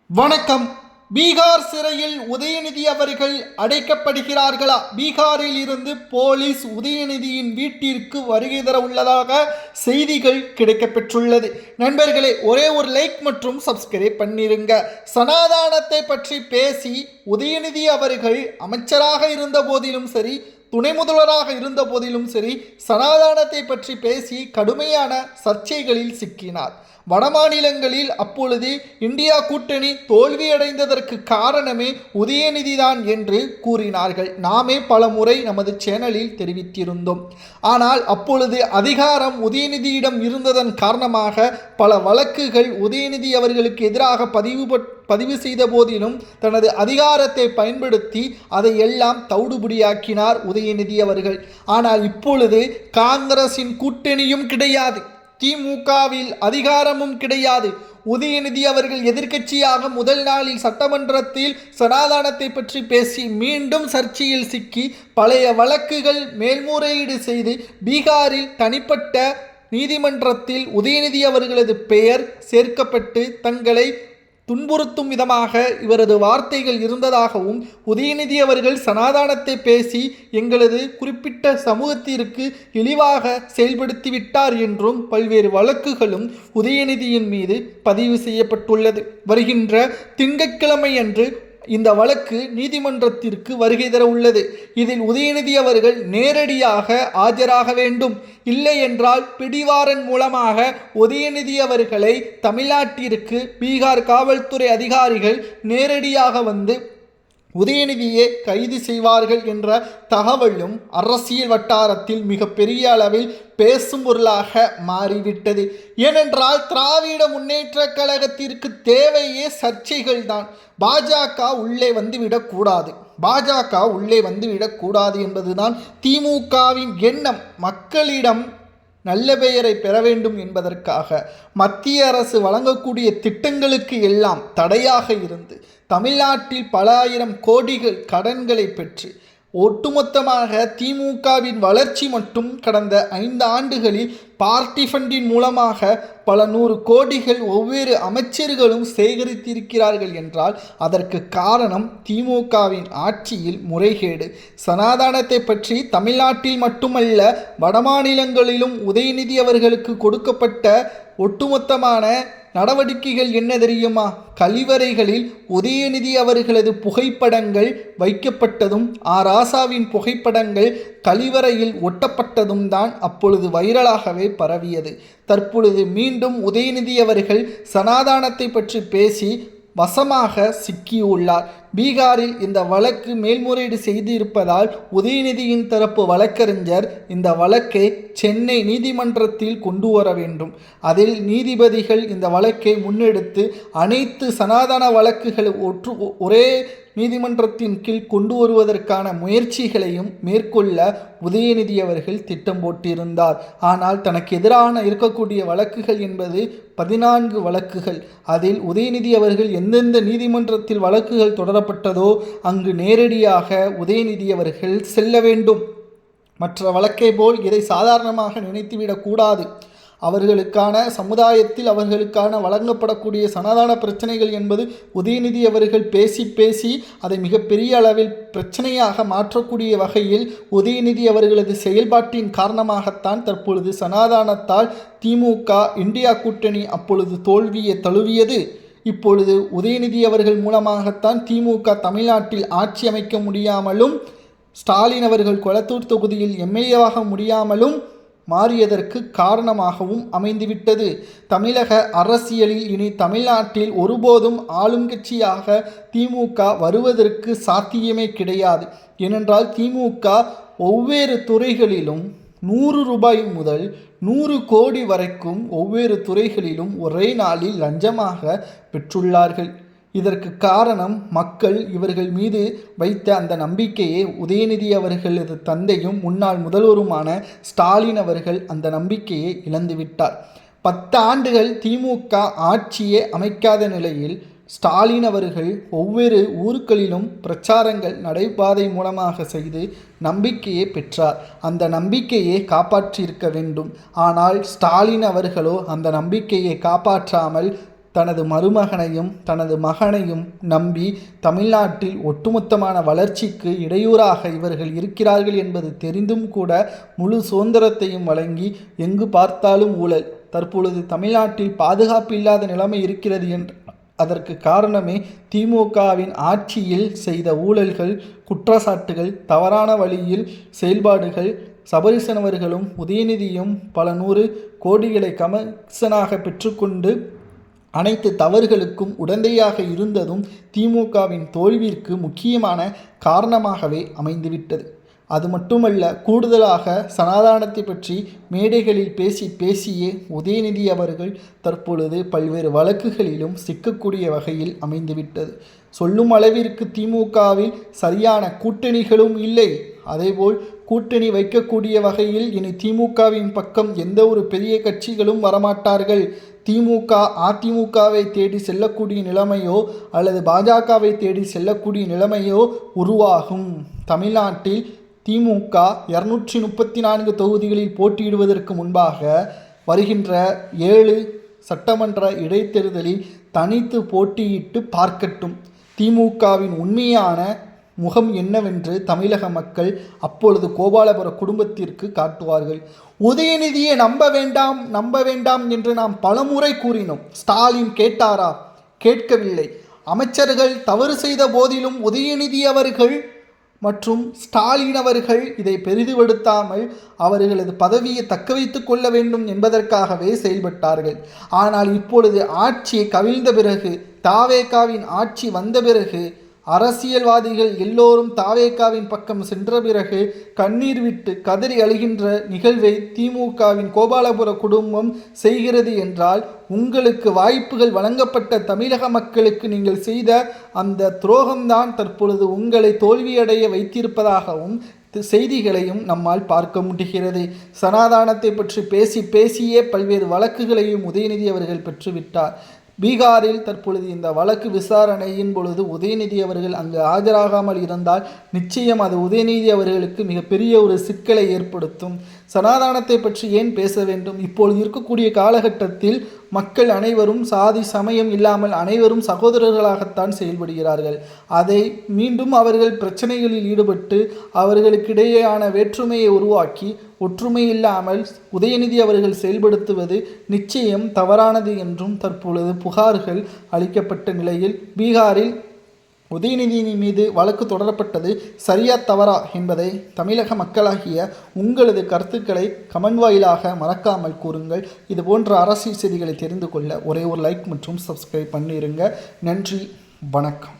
வணக்கம். பீகார் சிறையில் உதயநிதி அவர்கள் அடைக்கப்படுகிறார்களா? பீகாரில் இருந்து போலீஸ் உதயநிதியின் வீட்டிற்கு வருகை தர உள்ளதாக செய்திகள் கிடைக்கப்பெற்றுள்ளது. நண்பர்களே, ஒரே ஒரு லைக் மற்றும் சப்ஸ்கிரைப் பண்ணிருங்க. சனாதானத்தை பற்றி பேசி உதயநிதி அவர்கள் அமைச்சராக இருந்த போதிலும் சரி, துணை முதல்வராக இருந்த போதிலும் சரி, சனாதானத்தை பற்றி பேசி கடுமையான சர்ச்சைகளில் சிக்கினார். வடமாநிலங்களில் அப்பொழுது இந்தியா கூட்டணி தோல்வியடைந்ததற்கு காரணமே உதயநிதிதான் என்று கூறினார்கள். நாமே பல முறை நமது சேனலில் தெரிவித்திருந்தோம். ஆனால் அப்பொழுது அதிகாரம் உதயநிதியிடம் இருந்ததன் காரணமாக பல வழக்குகள் உதயநிதி அவர்களுக்கு எதிராக பதிவு செய்த போதிலும் தனது அதிகாரத்தை பயன்படுத்தி அதை எல்லாம் தவிடுபடியாக்கினார் உதயநிதி அவர்கள். ஆனால் இப்பொழுது காங்கிரசின் கூட்டணியும் கிடையாது, திமுகவில் அதிகாரமும் கிடையாது. உதயநிதி அவர்கள் எதிர்க்கட்சியாக முதல் நாளில் சட்டமன்றத்தில் சனாதானத்தை பற்றி பேசி மீண்டும் சர்ச்சையில் சிக்கி பழைய வழக்குகள் மேல்முறையீடு செய்து பீகாரில் தனிப்பட்ட நீதிமன்றத்தில் உதயநிதி அவர்களது பெயர் சேர்க்கப்பட்டு தங்களை துன்புறுத்தும் விதமாக இவரது வார்த்தைகள் இருந்ததாகவும், உதயநிதி அவர்கள் சனாதானத்தை பேசி எங்களது குறிப்பிட்ட சமூகத்திற்கு இழிவாக செயல்படுத்திவிட்டார் என்றும் பல்வேறு வழக்குகளும் உதயநிதியின் மீது பதிவு செய்யப்பட்டுள்ளது. வருகின்ற திங்கட்கிழமை அன்று இந்த வழக்கு நீதிமன்றத்திற்கு வருகை தர உள்ளது. இதில் உதயநிதி அவர்கள் நேரடியாக ஆஜராக வேண்டும். இல்லை என்றால் பிடிவாரன் மூலமாக உதயநிதி அவர்களை தமிழ்நாட்டிற்கு பீகார் காவல்துறை அதிகாரிகள் நேரடியாக வந்து உதயநிதியை கைது செய்வார்கள் என்ற தகவலும் அரசியல் வட்டாரத்தில் மிக பெரிய அளவில் பேசும் பொருளாக மாறிவிட்டது. ஏனென்றால் திராவிட முன்னேற்ற கழகத்திற்கு தேவையே சர்ச்சைகள் தான். பாஜக உள்ளே வந்துவிடக்கூடாது, பாஜக உள்ளே வந்துவிடக்கூடாது என்பதுதான் திமுகவின் எண்ணம். மக்களிடம் நல்ல பெயரை பெற வேண்டும் என்பதற்காக மத்திய அரசு வழங்கக்கூடிய திட்டங்களுக்கு எல்லாம் தடையாக இருந்து தமிழ்நாட்டில் பல ஆயிரம் கோடிகள் கடன்களை பெற்று ஒட்டுமொத்தமாக திமுகவின் வளர்ச்சி மட்டும் கடந்த 5 ஆண்டுகளில் பார்ட்டி ஃபண்டின் மூலமாக பல 100 கோடிகள் ஒவ்வொரு அமைச்சர்களும் சேகரித்திருக்கிறார்கள் என்றால் அதற்கு காரணம் திமுகவின் ஆட்சியில் முறைகேடு. சனாதானத்தை பற்றி தமிழ்நாட்டில் மட்டுமல்ல வடமாநிலங்களிலும் உதயநிதி அவர்களுக்கு கொடுக்கப்பட்ட ஒட்டுமொத்தமான நடவடிக்கைகள் என்ன தெரியுமா? கழிவறைகளில் உதயநிதி அவர்களது புகைப்படங்கள் வைக்கப்பட்டதும் ராசாவின் புகைப்படங்கள் கழிவறையில் ஒட்டப்பட்டதும் தான் அப்பொழுது வைரலாகவே பரவியது. தற்பொழுது மீண்டும் உதயநிதி அவர்கள் சனாதானத்தை பற்றி பேசி வசமாக சிக்கியுள்ளார். பீகாரில் இந்த வழக்கு மேல்முறையீடு செய்திருப்பதால் உதயநிதியின் தரப்பு வழக்கறிஞர் இந்த வழக்கை சென்னை நீதிமன்றத்தில் கொண்டு வர வேண்டும். அதில் நீதிபதிகள் இந்த வழக்கை முன்னெடுத்து அனைத்து சனாதன வழக்குகளை ஒரே நீதிமன்றத்தின் கீழ் கொண்டு வருவதற்கான முயற்சிகளையும் மேற்கொள்ள உதயநிதி அவர்கள் திட்டம் போட்டிருந்தார். ஆனால் தனக்கு எதிரான இருக்கக்கூடிய வழக்குகள் என்பது 14 வழக்குகள். அதில் உதயநிதி அவர்கள் எந்தெந்த நீதிமன்றத்தில் வழக்குகள் தொடரப்பட்டதோ அங்கு நேரடியாக உதயநிதி அவர்கள் செல்ல வேண்டும். மற்ற வழக்கை போல் இதை சாதாரணமாக நினைத்துவிடக்கூடாது. அவர்களுக்கான சமுதாயத்தில் அவர்களுக்கான வழங்கப்படக்கூடிய சனாதன பிரச்சனைகள் என்பது உதயநிதி அவர்கள் பேசி அதை மிகப்பெரிய அளவில் பிரச்சனையாக மாற்றக்கூடிய வகையில் உதயநிதி அவர்களது செயல்பாட்டின் காரணமாகத்தான் தற்பொழுது சனாதானத்தால் திமுக இந்தியா கூட்டணி அப்பொழுது தோல்வியை தழுவியது. இப்பொழுது உதயநிதி அவர்கள் மூலமாகத்தான் திமுக தமிழ்நாட்டில் ஆட்சி அமைக்க முடியாமலும் ஸ்டாலின் அவர்கள் கொளத்தூர் தொகுதியில் எம்எல்ஏவாக முடியாமலும் மாறியதற்கு காரணமாகவும் அமைந்துவிட்டது. தமிழக அரசியலில் இனி தமிழ்நாட்டில் ஒருபோதும் ஆளும் கட்சியாக திமுக வருவதற்கு சாத்தியமே கிடையாது. ஏனென்றால் திமுக ஒவ்வொரு துறைகளிலும் 100 ரூபாய் முதல் 100 கோடி வரைக்கும் ஒவ்வொரு துறைகளிலும் ஒரே நாளில் லஞ்சமாக பெற்றுள்ளார்கள். இதற்கு காரணம் மக்கள் இவர்கள் மீது வைத்த அந்த நம்பிக்கையை உதயநிதி அவர்களது தந்தையும் முன்னாள் முதல்வருமான ஸ்டாலின் அவர்கள் அந்த நம்பிக்கையை இழந்துவிட்டார். 10 ஆண்டுகள் திமுக ஆட்சியே அமைக்காத நிலையில் ஸ்டாலின் அவர்கள் ஒவ்வொரு ஊர்களிலும் பிரச்சாரங்கள் நடைபாதை மூலமாக செய்து நம்பிக்கையை பெற்றார். அந்த நம்பிக்கையை காப்பாற்றியிருக்க வேண்டும். ஆனால் ஸ்டாலின் அவர்களோ அந்த நம்பிக்கையை காப்பாற்றாமல் தனது மருமகனையும் தனது மகனையும் நம்பி தமிழ்நாட்டில் ஒட்டுமொத்தமான வளர்ச்சிக்கு இடையூறாக இவர்கள் இருக்கிறார்கள் என்பது தெரிந்தும் கூட முழு சுதந்திரத்தையும் வழங்கி எங்கு பார்த்தாலும் ஊழல். தற்பொழுது தமிழ்நாட்டில் பாதுகாப்பு இல்லாத நிலைமை இருக்கிறது என்று அதற்கு காரணமே திமுகவின் ஆட்சியில் செய்த ஊழல்கள், குற்றச்சாட்டுகள், தவறான வழியில் செயல்பாடுகள். சபரீசன் அவர்களும் உதயநிதியும் பல 100 கோடிகளை கமிஷனாக பெற்றுக்கொண்டு அனைத்து தவறுகளுக்கும் உடந்தையாக இருந்ததும் திமுகவின் தோல்விற்கு முக்கியமான காரணமாகவே அமைந்துவிட்டது. அது மட்டுமல்ல, கூடுதலாக சனாதானத்தை பற்றி மேடைகளில் பேசியே உதயநிதி அவர்கள் தற்பொழுது பல்வேறு வழக்குகளிலும் சிக்கக்கூடிய வகையில் அமைந்துவிட்டது. சொல்லும் அளவிற்கு திமுகவில் சரியான கூட்டணிகளும் இல்லை. அதேபோல் கூட்டணி வைக்கக்கூடிய வகையில் இனி திமுகவின் பக்கம் எந்த ஒரு பெரிய கட்சிகளும் வரமாட்டார்கள். திமுக அதிமுகவை தேடி செல்லக்கூடிய நிலைமையோ அல்லது பாஜகவை தேடி செல்லக்கூடிய நிலைமையோ உருவாகும். தமிழ்நாட்டில் திமுக 234 தொகுதிகளில் போட்டியிடுவதற்கு முன்பாக வருகின்ற 7 சட்டமன்ற இடைத்தேர்தலில் தனித்து போட்டியிட்டு பார்க்கட்டும். திமுகவின் உண்மையான முகம் என்னவென்று தமிழக மக்கள் அப்பொழுது கோபாலபுர குடும்பத்திற்கு காட்டுவார்கள். உதயநிதியை நம்ப வேண்டாம் என்று நாம் பலமுறை கூறினோம். ஸ்டாலின் கேட்டாரா? கேட்கவில்லை. அமைச்சர்கள் தவறு செய்த போதிலும் உதயநிதி அவர்கள் மற்றும் ஸ்டாலின் அவர்கள் இதை பெரிதுபடுத்தாமல் அவர்களது பதவியை தக்க வைத்து கொள்ள வேண்டும் என்பதற்காகவே செயல்பட்டார்கள். ஆனால் இப்பொழுது ஆட்சி கவிழ்ந்த பிறகு, தாவேகாவின் ஆட்சி வந்த பிறகு, அரசியல்வாதிகள் எல்லோரும் தாவேகாவின் பக்கம் சென்ற பிறகு கண்ணீர் விட்டு கதறி அழுகின்ற நிகழ்வை திமுகவின் கோபாலபுர குடும்பம் செய்கிறது என்றால், உங்களுக்கு வாய்ப்புகள் வழங்கப்பட்ட தமிழக மக்களுக்கு நீங்கள் செய்த அந்த துரோகம்தான் தற்பொழுது உங்களை தோல்வியடைய வைத்திருப்பதாகவும் செய்திகளையும் நம்மால் பார்க்க முடிகிறது. சனாதானத்தை பற்றி பேசியே பல்வேறு வழக்குகளையும் உதயநிதி அவர்கள் பெற்றுவிட்டார். பீகாரில் தற்பொழுது இந்த வழக்கு விசாரணையின் பொழுது உதயநிதி அவர்கள் அங்கு ஆஜராகாமல் இருந்தால் நிச்சயம் அது உதயநிதி அவர்களுக்கு மிகப்பெரிய ஒரு சிக்கலை ஏற்படுத்தும். சனாதானத்தை பற்றி ஏன் பேச வேண்டும்? இப்பொழுது இருக்கக்கூடிய காலகட்டத்தில் மக்கள் அனைவரும் சாதி சமயம் இல்லாமல் அனைவரும் சகோதரர்களாகத்தான் செயல்படுகிறார்கள். அதை மீண்டும் அவர்கள் பிரச்சனைகளில் ஈடுபட்டு அவர்களுக்கிடையேயான வேற்றுமையை உருவாக்கி ஒற்றுமை இல்லாமல் உதயநிதி அவர்கள் செயல்படுத்துவது நிச்சயம் தவறானது என்றும் தற்பொழுது புகார்கள் அளிக்கப்பட்ட நிலையில் பீகாரில் உதயநிதியின் மீது வழக்கு தொடரப்பட்டது சரியா தவறா என்பதை தமிழக மக்களாகிய உங்களது கருத்துக்களை கமெண்ட் வாயிலாக மறக்காமல் கூறுங்கள். இது போன்ற அரசியல் செய்திகளை தெரிந்து கொள்ள ஒரே ஒரு லைக் மற்றும் சப்ஸ்கிரைப் பண்ணிடுங்க. நன்றி, வணக்கம்.